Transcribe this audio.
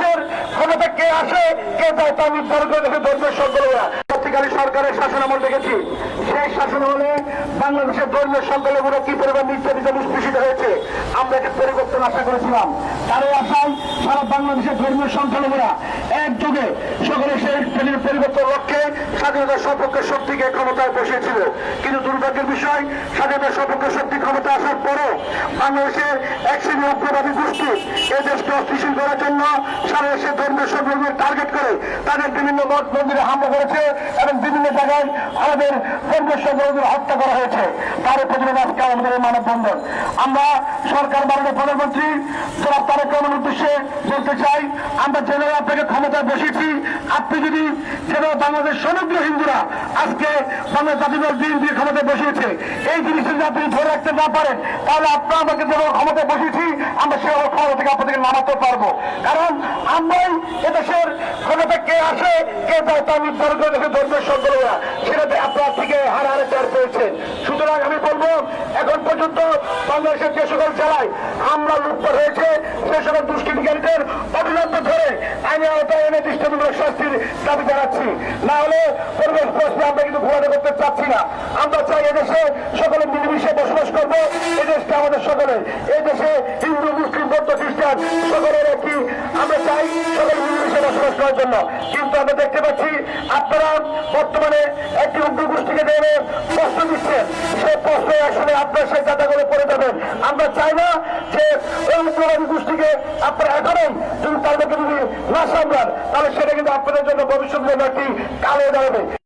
এদেশের ক্ষমতা কে আসে কে যায় তা নির্ধারণ করে দেখে ধর্মীয় সংখ্যালঘুরা। পরবর্তীকালে সরকারের শাসন আমল দেখেছি, সেই শাসন আমলে বাংলাদেশের ধর্মীয় সংখ্যালঘুরা কি পরিমাণ নির্যাতিত নিষ্পেষিত হয়েছে আমরা একটা পরিবর্তন আশা করেছিলাম। তারই আশায় সারা বাংলাদেশের ধর্মীয় সংখ্যালঘুরা একযোগে সকলে সেই পরিবর্তন লক্ষ্যে স্বাধীনতার সপক্ষে শক্তিকে ক্ষমতায় বসিয়েছিল। কিন্তু দুর্ভাগ্যের বিষয়, স্বাধীনতার সপক্ষে শক্তি ক্ষমতা আসার পরও বাংলাদেশের এক শ্রেণীর উগ্রবাদী গোষ্ঠী এই দেশকে অস্থিতিশীল করার জন্য সারা দেশের ধর্মীয় সংখ্যালঘুদের টার্গেট করে তাদের বিভিন্ন মঠ মন্দিরে হামলা করেছে এবং বিভিন্ন জায়গায় আমাদের ধর্মীয় সংখ্যালঘুদের হত্যা করা হয়েছে। তার প্রতিবাদ আজকে আমাদের মানববন্ধন। আমরা সরকার মাননীয় প্রধানমন্ত্রী জনাব তারেক রহমানের উদ্দেশ্যে বলতে চাই, আমরা যেভাবে আপনাকে ক্ষমতায় বসেছি, আপনি যদি যেভাবে বাংলাদেশ সমগ্র হিন্দুরা আজকে বাংলাদেশ জাতীয় বিএনপি ক্ষমতায় বসিয়েছে, এই জিনিসটা যদি আপনি ধরে রাখতে না পারেন তাহলে আপনার আমাকে যেভাবে ক্ষমতায় বসেছি আমরা সেভাবে ক্ষমতা থেকে আপনাদেরকে নামাতে পারবো। কারণ আমরাই এদেশের ক্ষমতা কে আসে কে যায় তা নির্ধারণ করে দেখে ধর্মীয় সংখ্যালঘুরা সেটাতে আপনার থেকে হারে হারে চার পেয়েছেন। সুতরাং আমি বলবো, এখন পর্যন্ত বাংলাদেশের যে সকল জেলায় হামলা লুটপাট হয়েছে সে সকল দুষ্কৃতিকারীদের অবিলম্ব ধরে আইনি আওতায় এনে দৃষ্টান্তমূলক শাস্তির দাবি জানাচ্ছি। না হলে পরিবেশ প্রশ্নে আমরা কিন্তু ঘোরাতে করতে চাচ্ছি না। আমরা চাই এদেশে সকলে মিলেমিশে বসবাস করবো। এই দেশটা আমাদের সকলের, এই দেশে হিন্দু মুসলিম বৌদ্ধ খ্রিস্টান সকলের একই, আমরা চাই সকলে মিলেমিশে বসবাস করার জন্য। কিন্তু আমরা দেখতে পাচ্ছি আপনারা বর্তমানে একটি উগ্র গোষ্ঠীকে দেবে প্রশ্ন দিচ্ছেন, সেই প্রশ্নে আসলে আপনার সেই দাদাগুলো পড়ে যাবেন। আমরা চাই না যে ওই উগ্রবাদী গোষ্ঠীকে আপনারা এখনই যদি তার মধ্যে যদি না সামলান তাহলে সেটা কিন্তু আপনাদের জন্য ভবিষ্যৎ জন্য একটি কালে দাঁড়াবে।